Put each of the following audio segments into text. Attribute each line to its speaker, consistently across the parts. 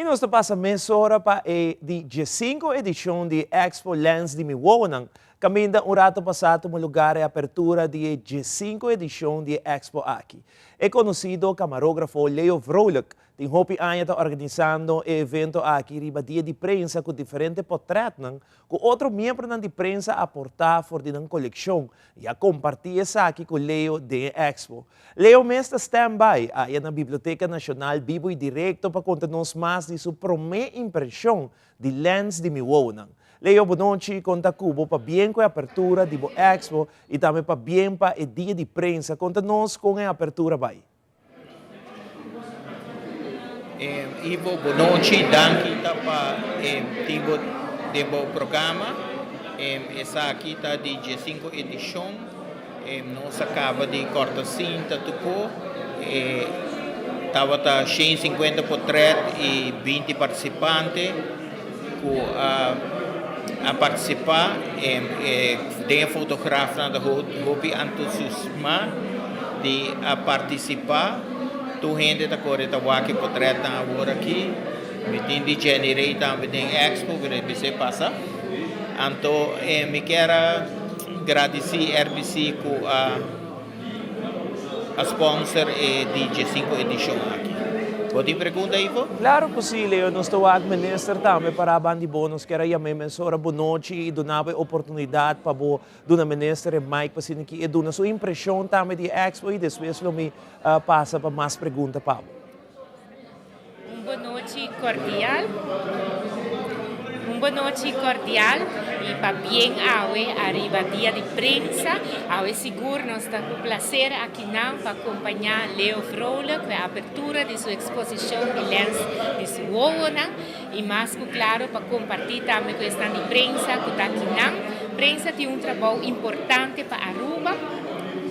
Speaker 1: E nós passamos hora para a 15ª edição de Expo Lens de Milwaukee. Caminda um rato passado no lugar de abertura da 15ª edição de Expo aqui. É conhecido camarógrafo Leo Vrolijk, tem hopi anos está organizando o evento aqui riba dia de prensa com diferentes portretos, com outro membro da prensa a portar for de coleção e a compartilhar essa aqui com Leo de Expo. Leo mesmo stand-by aí na Biblioteca Nacional vivo e direto para contar-nos mais de sua primeira impressão de Lens de Milwaukee. Leo, boa noite, conta Cubo para bem com a abertura de Expo e também para bem para o dia de prensa. Conta-nos com a abertura, vai.
Speaker 2: Ivo, boa noite, danke para o programa. Essa aqui está de 15ª edição. Nós acaba de cortar cinta, tocou. Estava 150 portretos e 20 participantes a participar. Tem fotógrafo da hobby entusiasma de participar. Tu gente da correta waki portrait agora aqui, me tem de janeiro também tem expo que você passa. Então, me quero agradecer RBC com a sponsor de 15ª edição aqui. Pode perguntar, Ivo?
Speaker 1: Claro que sim, Leo. Nós estamos aqui ministro também para a banda de bônus. Quero chamar a mensora boa noite e dar a oportunidade para o ministro Mike para que dar sua impressão também de Expo e depois eu me passa para mais perguntas, Pablo.
Speaker 3: Boa noite cordial. Boa noite cordial e para bem arriba dia de prensa. É seguro nós está com prazer aqui não para acompanhar Leo Vrolijk com a abertura de sua exposição de Lens de Milwaukee e mais claro para compartilhar também com esta de prensa que está aqui não. Prensa tem trabalho importante para Aruba,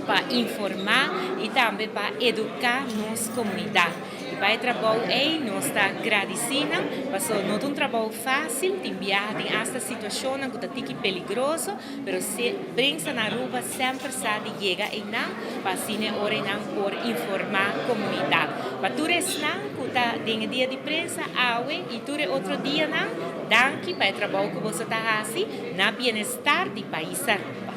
Speaker 3: para informar e também para educar nossa comunidade. Vai trabalho aí, nós está agradecendo, mas não é um trabalho fácil, tem viagem esta situação que está perigoso, mas se prensa na rua sempre sabe chegar e não, para assim hora não por informar a comunidade. Para tu não, que está em dia de prensa, e tu outro dia não, danke para o trabalho que você está fazendo, na bem-estar do país Aruba.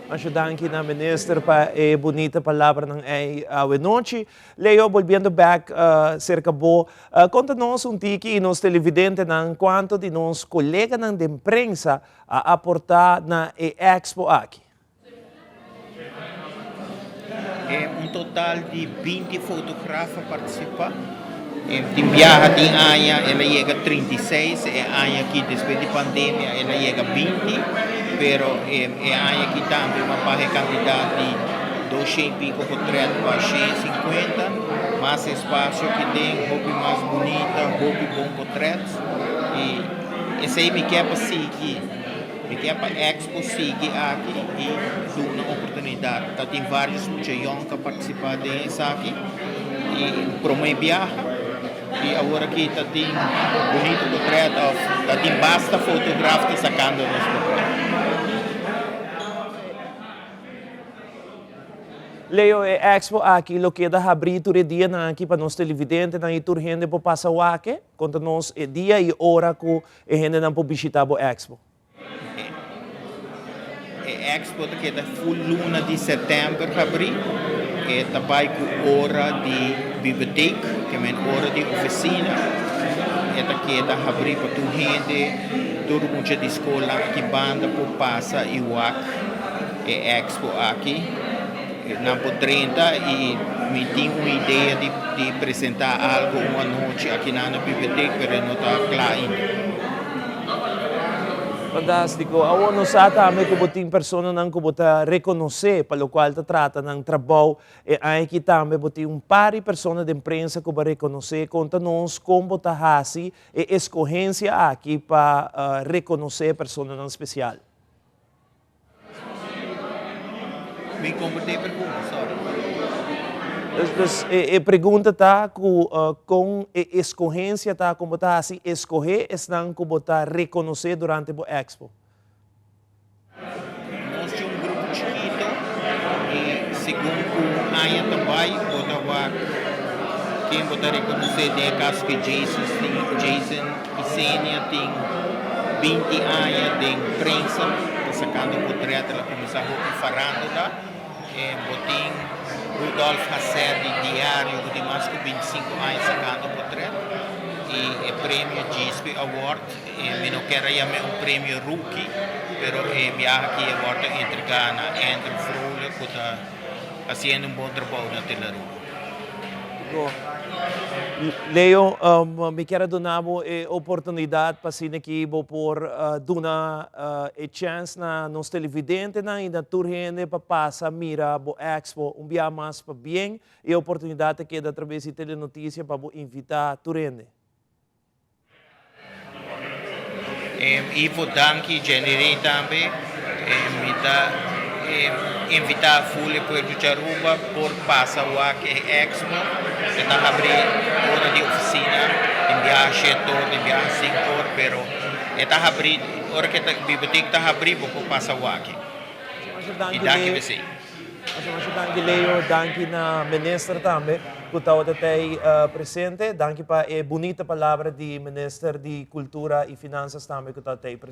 Speaker 1: Ajudando aqui na ministra para a bonita palavra ng noite. Leo, volviendo back cerca bo, conta-nos tiki e nos televidentes ng quanto de nos colegas de imprensa a aportar na Expo aqui.
Speaker 2: Total de 20 fotógrafos participam. Tem viagem de Anha, ela chega a 36, e Anha aqui depois da pandemia, ela chega a 20, pero Anha aqui também uma barra candidata de 200 e pico portretos para 150, mais espaço que tem, roupa mais bonita, roupa bom portretos, e esse aí me quer para seguir, me quer para Expo seguir aqui e dar uma oportunidade. Tem vários jovens que participam dessa aqui, e para uma viagem. E agora aqui está tem bonito portreto, está tem basta fotógrafo sacando nos portretos.
Speaker 1: Leo, Expo aqui, lo que da abrir todo dia aqui para nós televidentes, na tur gente para passar aqui, conta-nos dia e hora que a gente não pode visitar a Expo.
Speaker 2: Expo que é full luna de setembro para abrir. Também com hora de biblioteca, que é hora de oficina. Que é abrir para toda gente, todo mundo de escola, que banda por passa e o Expo aqui. Não por 30 e me tinha uma ideia de apresentar algo uma noite aqui na biblioteca, mas não está claro ainda.
Speaker 1: Fantástico. Ako nos atame ko buting persona nang kubuta reconhecer, pelo qual ta trata ng trabalho e aí que também buting pari persona de imprensa que vai reconhecer conta nos como ta hasi e escorrência aqui para reconhecer persona nang especial.
Speaker 2: Me completei pergunta, sorry.
Speaker 1: A pergunta está com escorrência, tá, como está assim, escorrer, estão como está reconhecer durante a Expo.
Speaker 2: Nós temos grupo chiquito e segundo a Anha também, tempo da reconhecer de caso que Jason e Sênia tem 20 anos de imprensa, sacando o portreto, ela começou a farándola, botem Rudolf Hasser de diário, de mais que 25 anos sacando o portreto, e o prêmio GSP Award, eu não quero chamar um prêmio rookie, mas viaja aqui agora entregar a Andrew Frohle, que está fazendo bom trabalho na Telarua.
Speaker 1: Leo, me quero dar uma oportunidade para si que vou por dar a chance na nos televidentes na ainda turhende para passar mira bo expo dia mais para bem e oportunidade que da através de telenotícia para invitar turhende.
Speaker 2: E vou danke generei também invitar a Folha Puerto Jaruba por passar o Expo, que está abrindo hora de oficina, enviar setor, enviar sector, pero está abrindo hora que a biblioteca está abrindo por passar o aqui. E daqui vai ser.
Speaker 1: Danke Leo, danke na minister também, que está aí presente, danke para a bonita palavra de minister de Cultura e Finanças também que está aí presente.